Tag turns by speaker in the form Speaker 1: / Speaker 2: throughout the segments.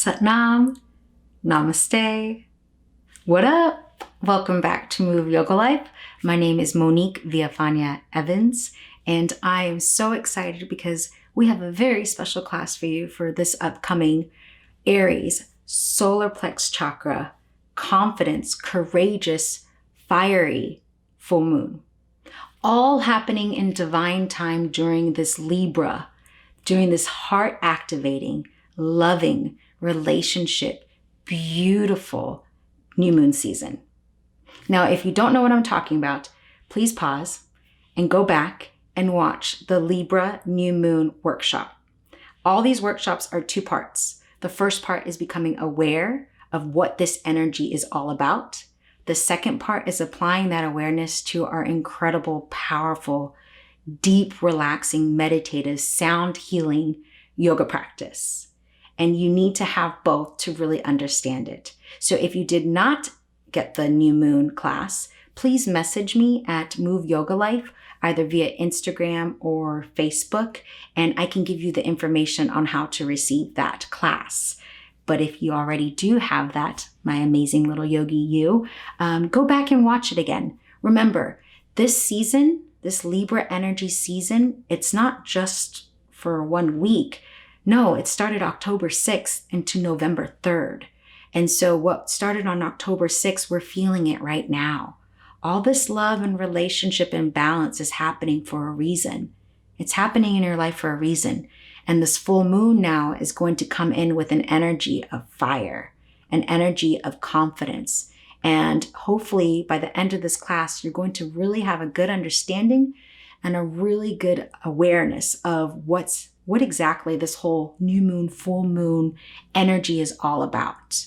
Speaker 1: Satnam, Namaste. What up? Welcome back to Move Yoga Life. My name is Monique Viafania Evans, and I am so excited because we have a very special class for you for this upcoming Aries Solar Plex Chakra, confidence, courageous, fiery full moon. All happening in divine time during this Libra, during this heart activating, loving, relationship, beautiful new moon season. Now, if you don't know what I'm talking about, please pause and go back and watch the Libra new moon workshop. All these workshops are two parts. The first part is becoming aware of what this energy is all about. The second part is applying that awareness to our incredible, powerful, deep, relaxing, meditative, sound healing yoga practice. And you need to have both to really understand it. So if you did not get the new moon class, please message me at Move Yoga Life, either via Instagram or Facebook, and I can give you the information on how to receive that class. But if you already do have that, my amazing little yogi you, go back and watch it again. Remember, this season, this Libra energy season, it's not just for 1 week. No, it started October 6th into November 3rd. And so what started on October 6th, we're feeling it right now. All this love and relationship and balance is happening for a reason. It's happening in your life for a reason. And this full moon now is going to come in with an energy of fire, an energy of confidence. And hopefully by the end of this class, you're going to really have a good understanding and a really good awareness of what exactly this whole new moon, full moon energy is all about.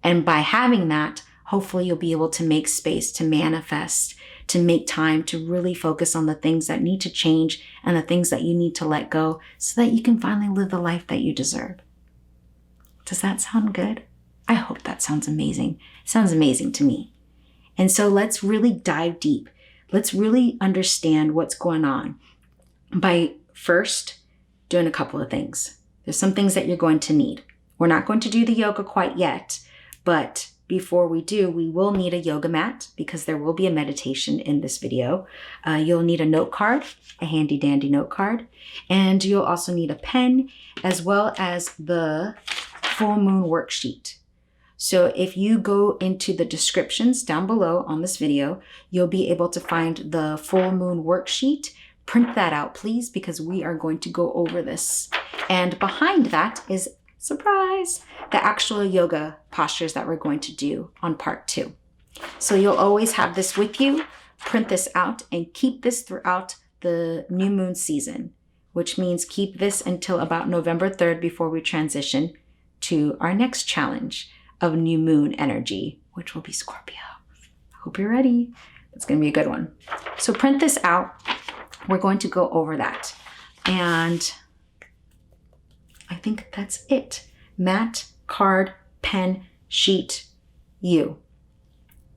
Speaker 1: And by having that, hopefully you'll be able to make space to manifest, to make time to really focus on the things that need to change and the things that you need to let go so that you can finally live the life that you deserve. Does that sound good? I hope that sounds amazing. It sounds amazing to me. And so let's really dive deep. Let's really understand what's going on by first doing a couple of things. There's some things that you're going to need. We're not going to do the yoga quite yet, but before we do, we will need a yoga mat because there will be a meditation in this video. You'll need a note card, a handy dandy note card, and you'll also need a pen as well as the full moon worksheet. So if you go into the descriptions down below on this video, you'll be able to find the full moon worksheet. Print that out, please, because we are going to go over this. And behind that is, surprise, the actual yoga postures that we're going to do on part 2. So you'll always have this with you. Print this out and keep this throughout the new moon season, which means keep this until about November 3rd before we transition to our next challenge of new moon energy, which will be Scorpio. I hope you're ready. It's going to be a good one. So print this out. We're going to go over that. And I think that's it. Mat, card, pen, sheet, you.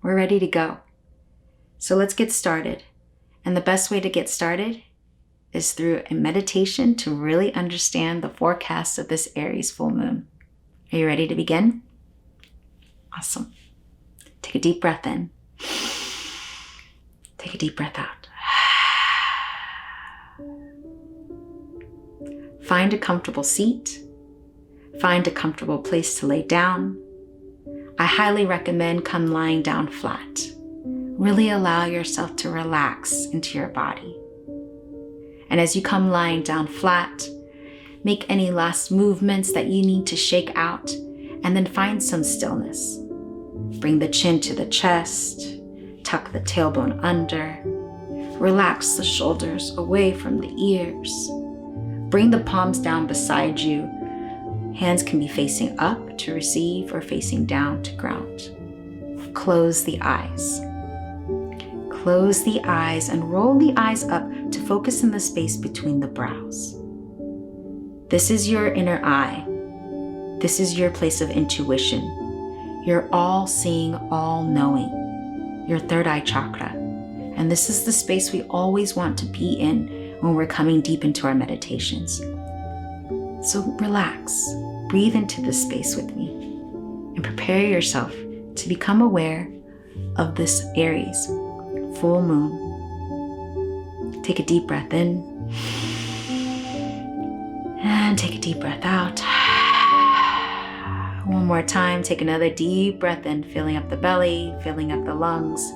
Speaker 1: We're ready to go. So let's get started. And the best way to get started is through a meditation to really understand the forecast of this Aries full moon. Are you ready to begin? Awesome. Take a deep breath in. Take a deep breath out. Find a comfortable seat. Find a comfortable place to lay down. I highly recommend come lying down flat. Really allow yourself to relax into your body. And as you come lying down flat, make any last movements that you need to shake out, and then find some stillness. Bring the chin to the chest, tuck the tailbone under, relax the shoulders away from the ears. Bring the palms down beside you. Hands can be facing up to receive or facing down to ground. Close the eyes. Close the eyes and roll the eyes up to focus in the space between the brows. This is your inner eye. This is your place of intuition. You're all-seeing, all-knowing. Your third eye chakra. And this is the space we always want to be in when we're coming deep into our meditations. So relax, breathe into this space with me and prepare yourself to become aware of this Aries full moon. Take a deep breath in and take a deep breath out. One more time, take another deep breath in, filling up the belly, filling up the lungs,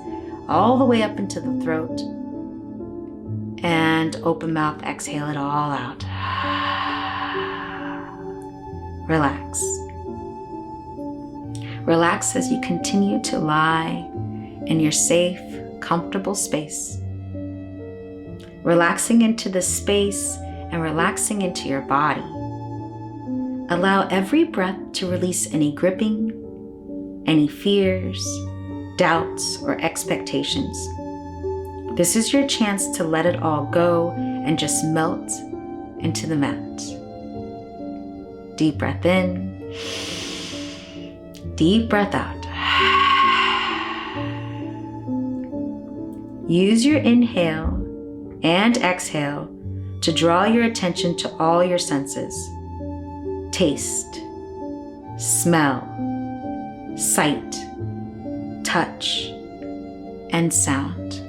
Speaker 1: all the way up into the throat. And open mouth, exhale it all out. Relax. Relax as you continue to lie in your safe, comfortable space. Relaxing into the space and relaxing into your body. Allow every breath to release any gripping, any fears, doubts, or expectations. This is your chance to let it all go and just melt into the mat. Deep breath in, deep breath out. Use your inhale and exhale to draw your attention to all your senses. Taste, smell, sight, touch, and sound.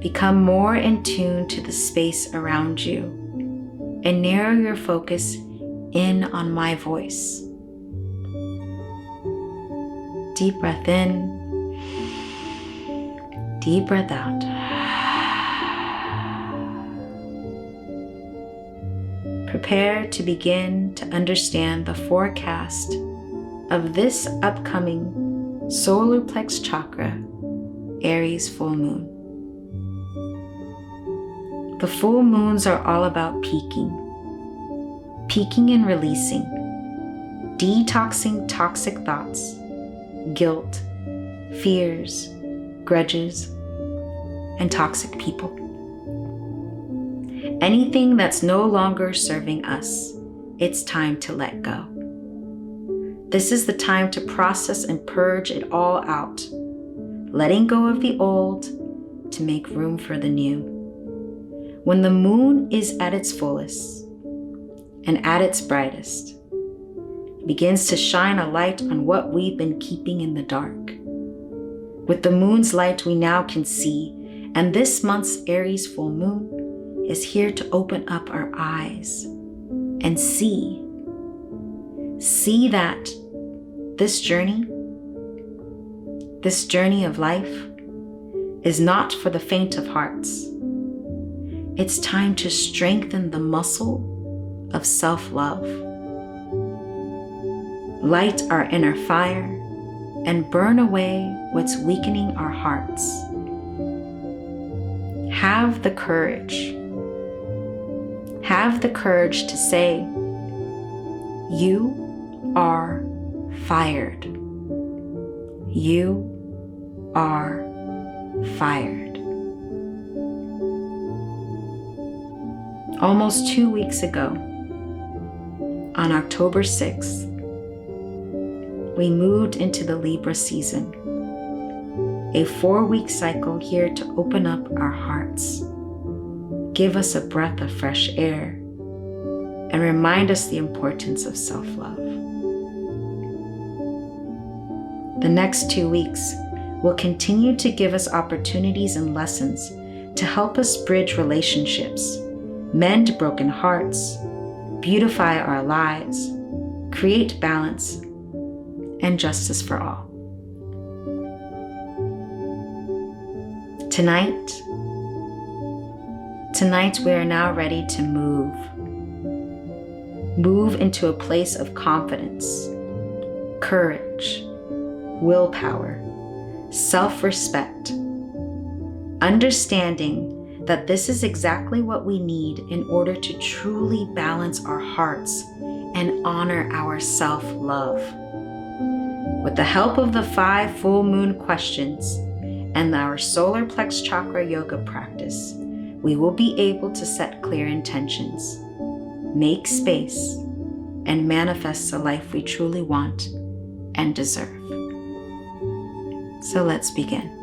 Speaker 1: Become more in tune to the space around you and narrow your focus in on my voice. Deep breath in, deep breath out. Prepare to begin to understand the forecast of this upcoming solar Plex Chakra, Aries Full Moon. The full moons are all about peaking and releasing, detoxing toxic thoughts, guilt, fears, grudges, and toxic people. Anything that's no longer serving us, it's time to let go. This is the time to process and purge it all out, letting go of the old to make room for the new. When the moon is at its fullest and at its brightest, it begins to shine a light on what we've been keeping in the dark. With the moon's light, we now can see, and this month's Aries full moon is here to open up our eyes and see that this journey of life is not for the faint of hearts. It's time to strengthen the muscle of self-love. Light our inner fire and burn away what's weakening our hearts. Have the courage to say, you are fired. You are fired. Almost 2 weeks ago, on October 6th, we moved into the Libra season, a 4-week cycle here to open up our hearts, give us a breath of fresh air, and remind us the importance of self-love. The next 2 weeks will continue to give us opportunities and lessons to help us bridge relationships, mend broken hearts, beautify our lives, create balance, and justice for all. Tonight we are now ready to move into a place of confidence, courage, willpower, self-respect, understanding that this is exactly what we need in order to truly balance our hearts and honor our self-love. With the help of the 5 full moon questions and our solar Plex Chakra yoga practice, we will be able to set clear intentions, make space, and manifest the life we truly want and deserve. So let's begin.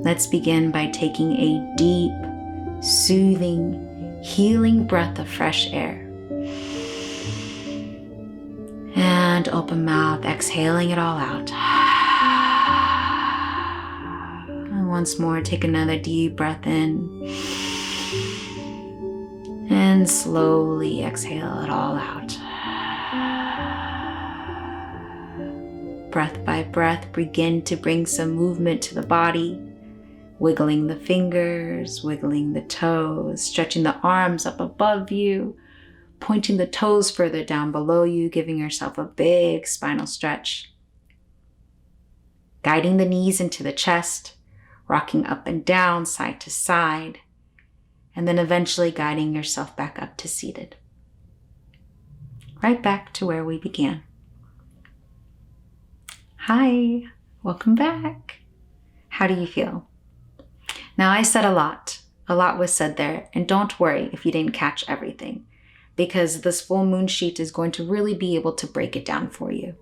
Speaker 1: Let's begin by taking a deep, soothing, healing breath of fresh air. And open mouth, exhaling it all out. And once more, take another deep breath in. And slowly exhale it all out. Breath by breath, begin to bring some movement to the body. Wiggling the fingers, wiggling the toes, stretching the arms up above you, pointing the toes further down below you, giving yourself a big spinal stretch. Guiding the knees into the chest, rocking up and down, side to side, and then eventually guiding yourself back up to seated. Right back to where we began. Hi, welcome back. How do you feel? Now, I said a lot was said there, and don't worry if you didn't catch everything, because this full moon sheet is going to really be able to break it down for you.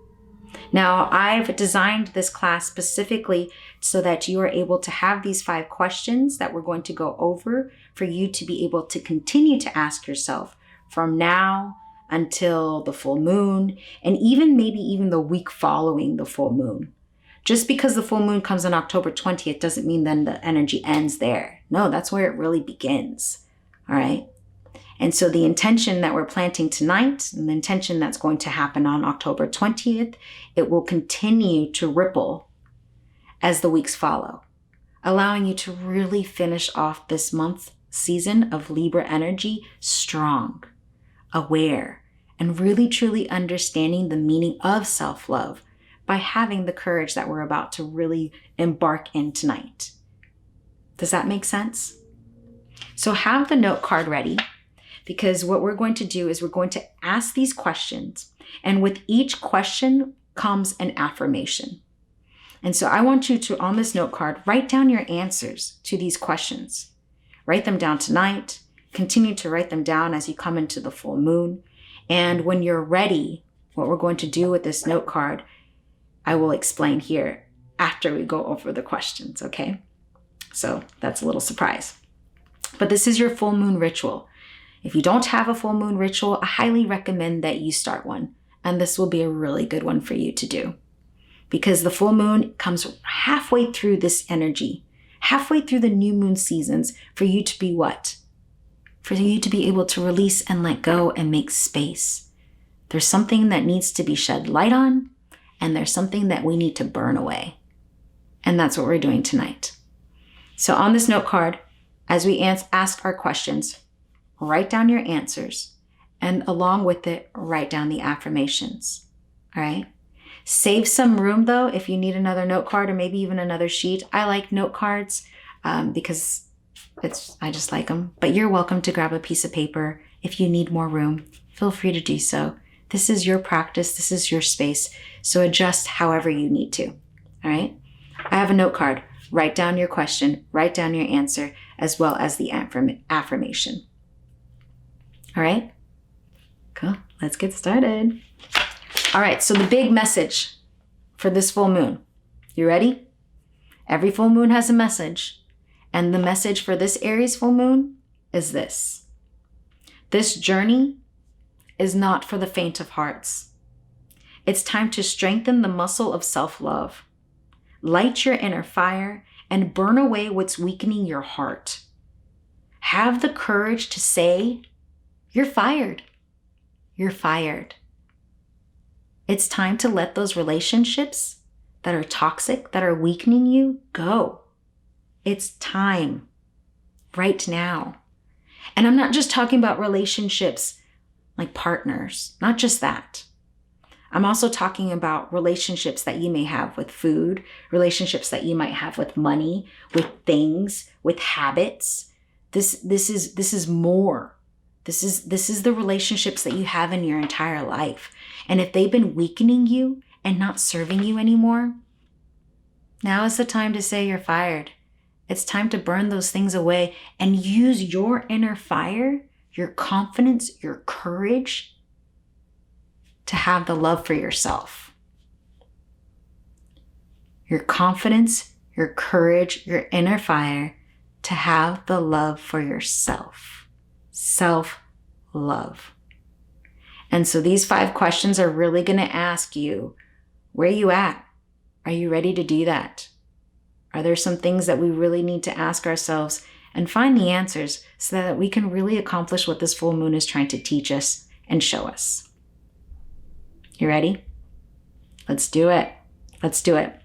Speaker 1: Now, I've designed this class specifically so that you are able to have these 5 questions that we're going to go over for you to be able to continue to ask yourself from now until the full moon, and maybe even the week following the full moon. Just because the full moon comes on October 20th doesn't mean then the energy ends there. No, that's where it really begins. All right. And so the intention that we're planting tonight and the intention that's going to happen on October 20th, it will continue to ripple as the weeks follow, allowing you to really finish off this month season of Libra energy strong, aware, and really truly understanding the meaning of self-love by having the courage that we're about to really embark in tonight. Does that make sense? So have the note card ready, because what we're going to do is we're going to ask these questions, and with each question comes an affirmation. And so I want you to, on this note card, write down your answers to these questions. Write them down tonight. Continue to write them down as you come into the full moon. And when you're ready, what we're going to do with this note card, I will explain here after we go over the questions, okay? So that's a little surprise. But this is your full moon ritual. If you don't have a full moon ritual, I highly recommend that you start one. And this will be a really good one for you to do. Because the full moon comes halfway through this energy, halfway through the new moon seasons, for you to be what? For you to be able to release and let go and make space. There's something that needs to be shed light on, and there's something that we need to burn away. And that's what we're doing tonight. So on this note card, as we ask our questions, write down your answers, and along with it, write down the affirmations. All right? Save some room though, if you need another note card or maybe even another sheet. I like note cards because I just like them. But you're welcome to grab a piece of paper. If you need more room, feel free to do so. This is your practice. This is your space. So adjust however you need to. All right? I have a note card. Write down your question. Write down your answer, as well as the affirmation. All right? Cool. Let's get started. All right. So the big message for this full moon. You ready? Every full moon has a message. And the message for this Aries full moon is this. This journey is not for the faint of hearts. It's time to strengthen the muscle of self-love. Light your inner fire and burn away what's weakening your heart. Have the courage to say, you're fired. You're fired. It's time to let those relationships that are toxic, that are weakening you, go. It's time. Right now. And I'm not just talking about relationships like partners, not just that. I'm also talking about relationships that you may have with food, relationships that you might have with money, with things, with habits. This is more. This is the relationships that you have in your entire life. And if they've been weakening you and not serving you anymore, now is the time to say you're fired. It's time to burn those things away and use your inner fire, your confidence, your courage to have the love for yourself. Your confidence, your courage, your inner fire to have the love for yourself. Self-love. And so these 5 questions are really going to ask you, where are you at? Are you ready to do that? Are there some things that we really need to ask ourselves and find the answers so that we can really accomplish what this full moon is trying to teach us and show us? You ready? Let's do it. Let's do it.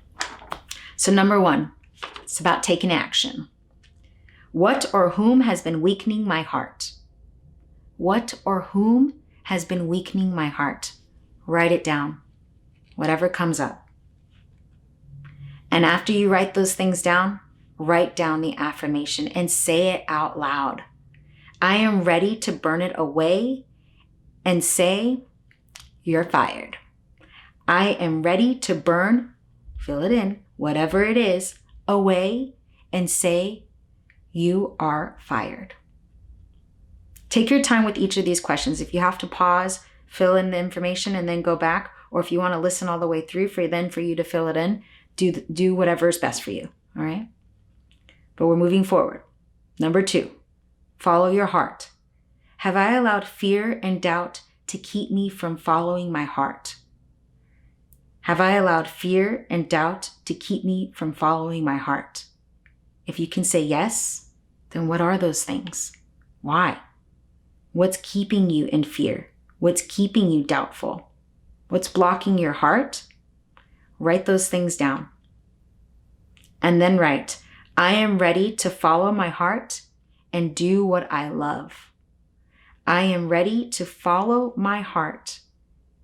Speaker 1: So number 1, it's about taking action. What or whom has been weakening my heart? What or whom has been weakening my heart? Write it down, whatever comes up. And after you write those things down, write down the affirmation and say it out loud. I am ready to burn it away and say, you're fired. I am ready to burn, fill it in, whatever it is, away and say, you are fired. Take your time with each of these questions. If you have to pause, fill in the information and then go back, or if you want to listen all the way through for you to fill it in, do whatever is best for you, all right? But we're moving forward. Number 2, follow your heart. Have I allowed fear and doubt to keep me from following my heart? Have I allowed fear and doubt to keep me from following my heart? If you can say yes, then what are those things? Why? What's keeping you in fear? What's keeping you doubtful? What's blocking your heart? Write those things down. And then write, I am ready to follow my heart and do what I love. I am ready to follow my heart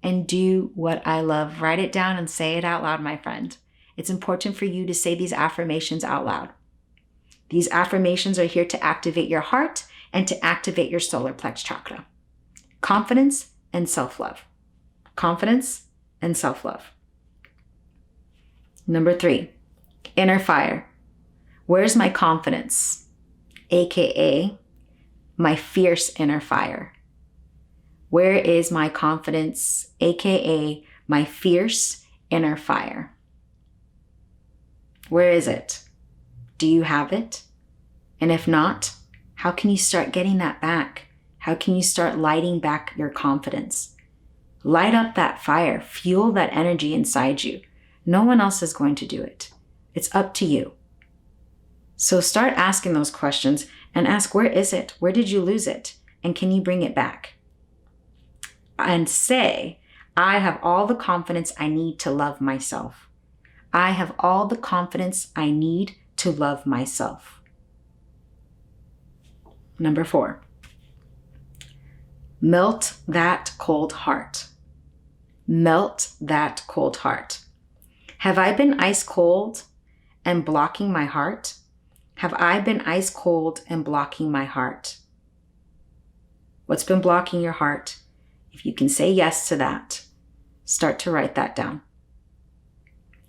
Speaker 1: and do what I love. Write it down and say it out loud, my friend. It's important for you to say these affirmations out loud. These affirmations are here to activate your heart and to activate your solar plex chakra. Confidence and self-love. Confidence and self-love. Number 3, inner fire. Where's my confidence? AKA my fierce inner fire. Where is my confidence? AKA my fierce inner fire. Where is it? Do you have it? And if not, how can you start getting that back? How can you start lighting back your confidence? Light up that fire, fuel that energy inside you. No one else is going to do it. It's up to you. So start asking those questions and ask, where is it? Where did you lose it? And can you bring it back? And say, I have all the confidence I need to love myself. I have all the confidence I need to love myself. Number 4, melt that cold heart. Melt that cold heart. Have I been ice cold and blocking my heart? Have I been ice cold and blocking my heart? What's been blocking your heart? If you can say yes to that, start to write that down.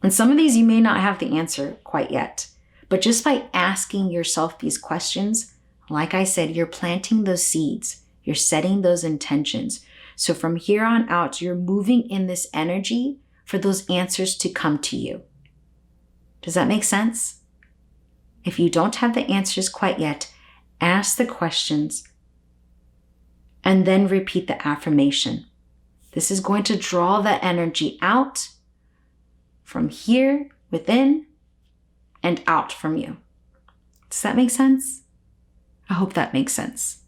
Speaker 1: And some of these you may not have the answer quite yet, but just by asking yourself these questions, like I said, you're planting those seeds, you're setting those intentions. So from here on out, you're moving in this energy for those answers to come to you. Does that make sense? If you don't have the answers quite yet, ask the questions and then repeat the affirmation. This is going to draw that energy out from here within and out from you. Does that make sense? I hope that makes sense.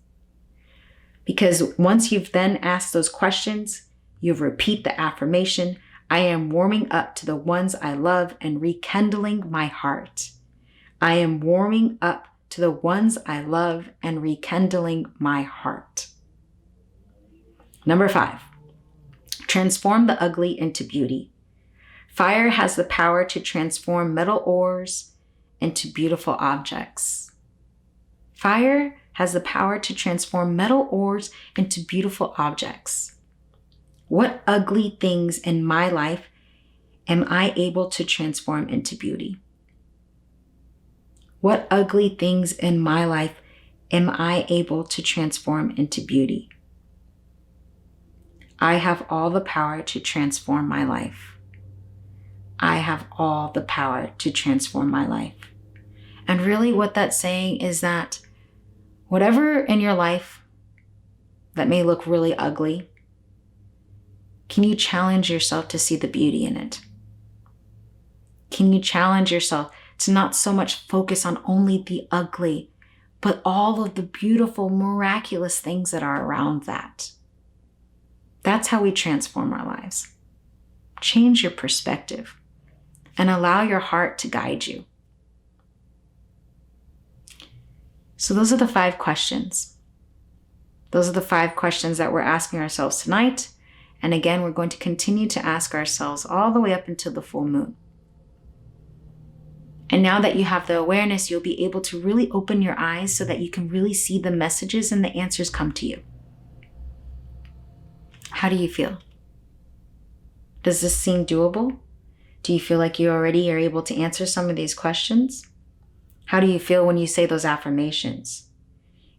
Speaker 1: Because once you've then asked those questions, you repeat the affirmation, I am warming up to the ones I love and rekindling my heart. I am warming up to the ones I love and rekindling my heart. Number 5, transform the ugly into beauty. Fire has the power to transform metal ores into beautiful objects. Fire has the power to transform metal ores into beautiful objects. What ugly things in my life am I able to transform into beauty? What ugly things in my life am I able to transform into beauty? I have all the power to transform my life. I have all the power to transform my life. And really what that's saying is that whatever in your life that may look really ugly, Can you challenge yourself to see the beauty in it? Can you challenge yourself to not so much focus on only the ugly, but all of the beautiful, miraculous things that are around that? That's how we transform our lives. Change your perspective and allow your heart to guide you. So those are the 5 questions. Those are the 5 questions that we're asking ourselves tonight. And again, we're going to continue to ask ourselves all the way up until the full moon. And now that you have the awareness, you'll be able to really open your eyes so that you can really see the messages and the answers come to you. How do you feel? Does this seem doable? Do you feel like you already are able to answer some of these questions? How do you feel when you say those affirmations?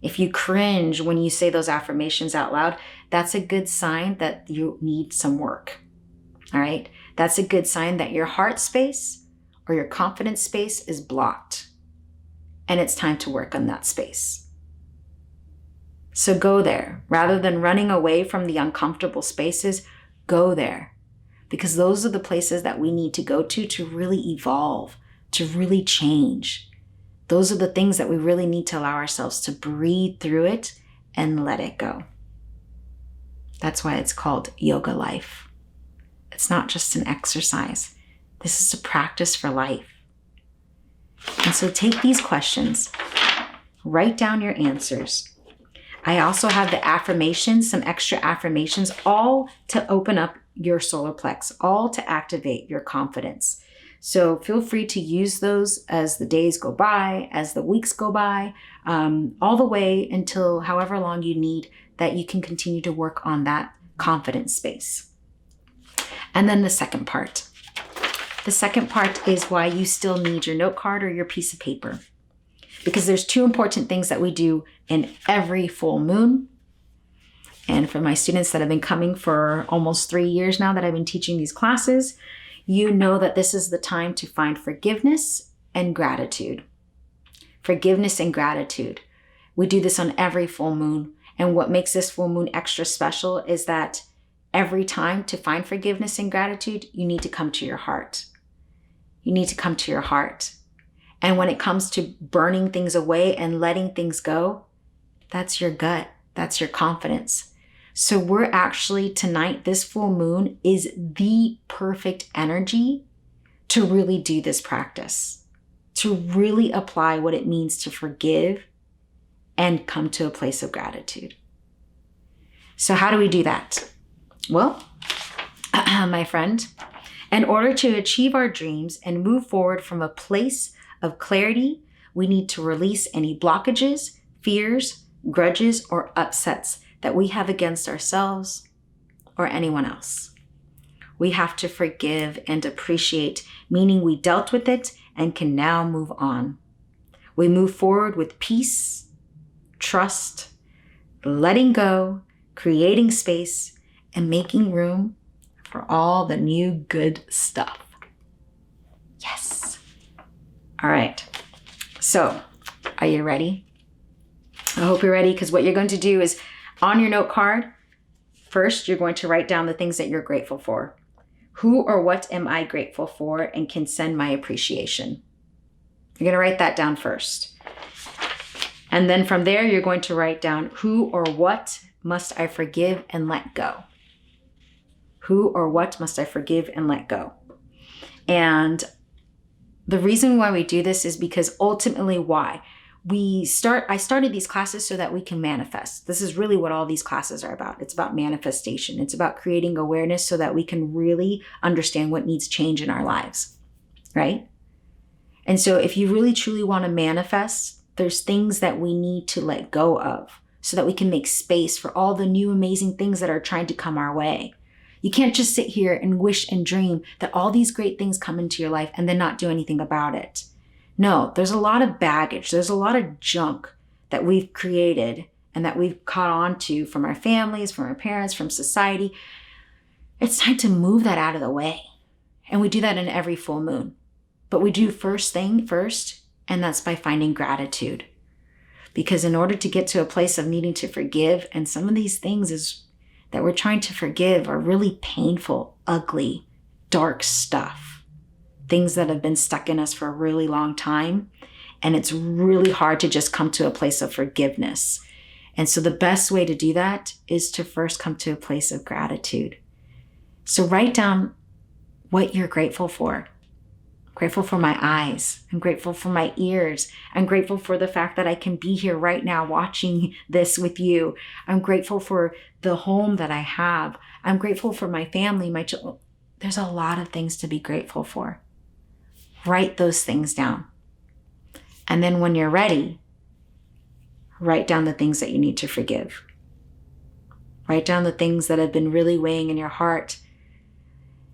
Speaker 1: If you cringe when you say those affirmations out loud, that's a good sign that you need some work. All right? That's a good sign that your heart space or your confidence space is blocked. And it's time to work on that space. So go there. Rather than running away from the uncomfortable spaces, go there. Because those are the places that we need to go to really evolve, to really change. Those are the things that we really need to allow ourselves to breathe through it and let it go. That's why it's called yoga life. It's not just an exercise. This is a practice for life. And so take these questions, write down your answers. I also have the affirmations, some extra affirmations, all to open up your solar plex, all to activate your confidence. So feel free to use those as the days go by, as the weeks go by, all the way until however long you need that you can continue to work on that confidence space. And then the second part. The second part is why you still need your note card or your piece of paper. Because there's 2 important things that we do in every full moon. And for my students that have been coming for almost 3 years now that I've been teaching these classes, you know that this is the time to find forgiveness and gratitude. Forgiveness and gratitude. We do this on every full moon. And what makes this full moon extra special is that every time to find forgiveness and gratitude, you need to come to your heart. You need to come to your heart. And when it comes to burning things away and letting things go, that's your gut. That's your confidence. So we're actually tonight, this full moon is the perfect energy to really do this practice, to really apply what it means to forgive and come to a place of gratitude. So how do we do that? Well, my friend, in order to achieve our dreams and move forward from a place of clarity, we need to release any blockages, fears, grudges, or upsets that we have against ourselves or anyone else. We have to forgive and appreciate, meaning we dealt with it and can now move on. We move forward with peace, trust, letting go, creating space, and making room for all the new good stuff. Yes. All right. So, are you ready? I hope you're ready, because what you're going to do is on your note card, first, you're going to write down the things that you're grateful for. Who or what am I grateful for and can send my appreciation? You're going to write that down first. And then from there, you're going to write down who or what must I forgive and let go? Who or what must I forgive and let go? And the reason why we do this is because ultimately why? I started these classes so that we can manifest. This is really what all these classes are about. It's about manifestation. It's about creating awareness so that we can really understand what needs change in our lives, right? And so if you really truly want to manifest, there's things that we need to let go of so that we can make space for all the new amazing things that are trying to come our way. You can't just sit here and wish and dream that all these great things come into your life and then not do anything about it. No, there's a lot of baggage. There's a lot of junk that we've created and that we've caught on to from our families, from our parents, from society. It's time to move that out of the way. And we do that in every full moon. But we do first thing first, and that's by finding gratitude. Because in order to get to a place of needing to forgive, and some of these things is that we're trying to forgive are really painful, ugly, dark stuff. Things that have been stuck in us for a really long time. And it's really hard to just come to a place of forgiveness. And so the best way to do that is to first come to a place of gratitude. So write down what you're grateful for. I'm grateful for my eyes. I'm grateful for my ears. I'm grateful for the fact that I can be here right now watching this with you. I'm grateful for the home that I have. I'm grateful for my family, my children. There's a lot of things to be grateful for. Write those things down. And then when you're ready, write down the things that you need to forgive. Write down the things that have been really weighing in your heart.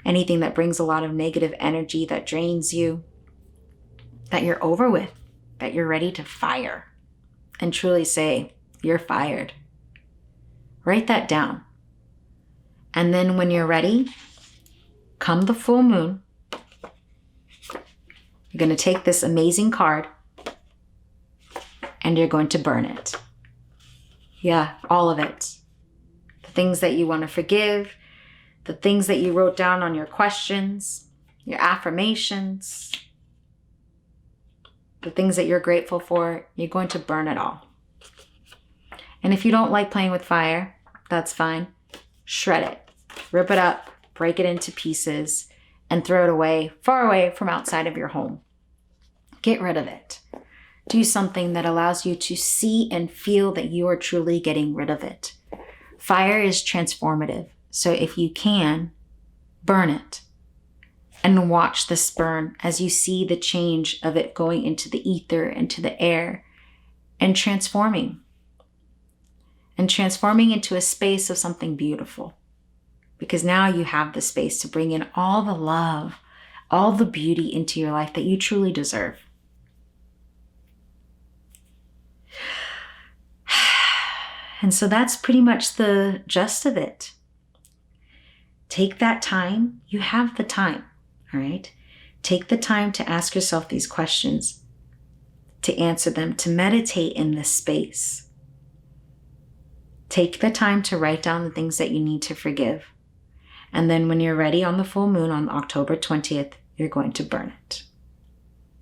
Speaker 1: Anything that brings a lot of negative energy, that drains you, that you're over with, that you're ready to fire. And truly say, you're fired. Write that down. And then when you're ready, come the full moon, you're going to take this amazing card and you're going to burn it. Yeah, all of it. The things that you want to forgive, the things that you wrote down on your questions, your affirmations, the things that you're grateful for, you're going to burn it all. And if you don't like playing with fire, that's fine. Shred it, rip it up, break it into pieces, and throw it away, far away from outside of your home. Get rid of it. Do something that allows you to see and feel that you are truly getting rid of it. Fire is transformative. So if you can, burn it and watch this burn as you see the change of it going into the ether, into the air, and transforming into a space of something beautiful. Because now you have the space to bring in all the love, all the beauty into your life that you truly deserve. And so that's pretty much the gist of it. Take that time. You have the time, all right? Take the time to ask yourself these questions, to answer them, to meditate in this space. Take the time to write down the things that you need to forgive. And then when you're ready on the full moon on October 20th, you're going to burn it.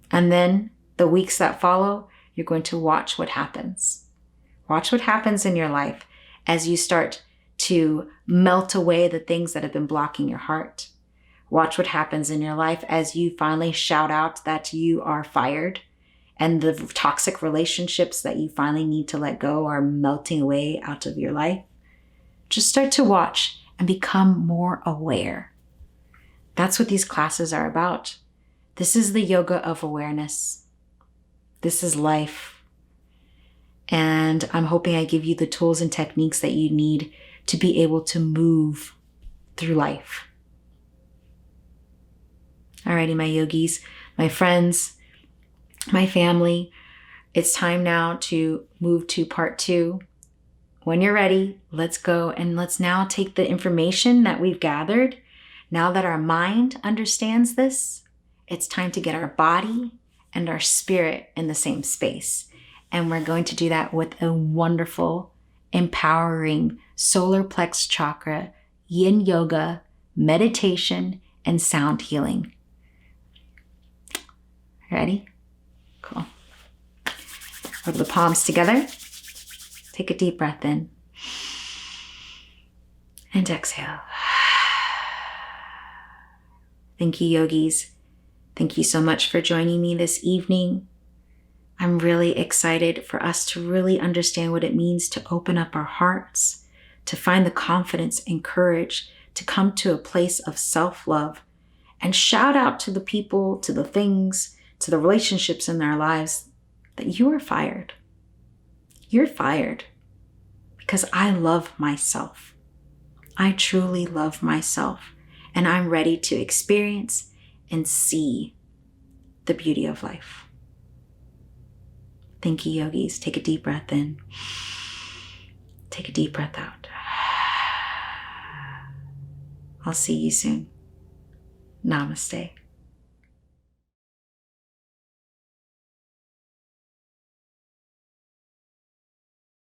Speaker 1: And then the weeks that follow, you're going to watch what happens. Watch what happens in your life as you start to melt away the things that have been blocking your heart. Watch what happens in your life as you finally shout out that you are fired and the toxic relationships that you finally need to let go are melting away out of your life. Just start to watch and become more aware. That's what these classes are about. This is the yoga of awareness. This is life. And I'm hoping I give you the tools and techniques that you need to be able to move through life. Alrighty, my yogis, my friends, my family, it's time now to move to part 2. When you're ready, let's go and let's now take the information that we've gathered. Now that our mind understands this, it's time to get our body and our spirit in the same space. And we're going to do that with a wonderful, empowering solar plex chakra, yin yoga, meditation, and sound healing. Ready? Cool. Rub the palms together. Take a deep breath in. And exhale. Thank you, yogis. Thank you so much for joining me this evening. I'm really excited for us to really understand what it means to open up our hearts, to find the confidence and courage to come to a place of self-love and shout out to the people, to the things, to the relationships in our lives that you are fired. You're fired because I love myself. I truly love myself, and I'm ready to experience and see the beauty of life. Thank you, yogis. Take a deep breath in. Take a deep breath out. I'll see you soon. Namaste.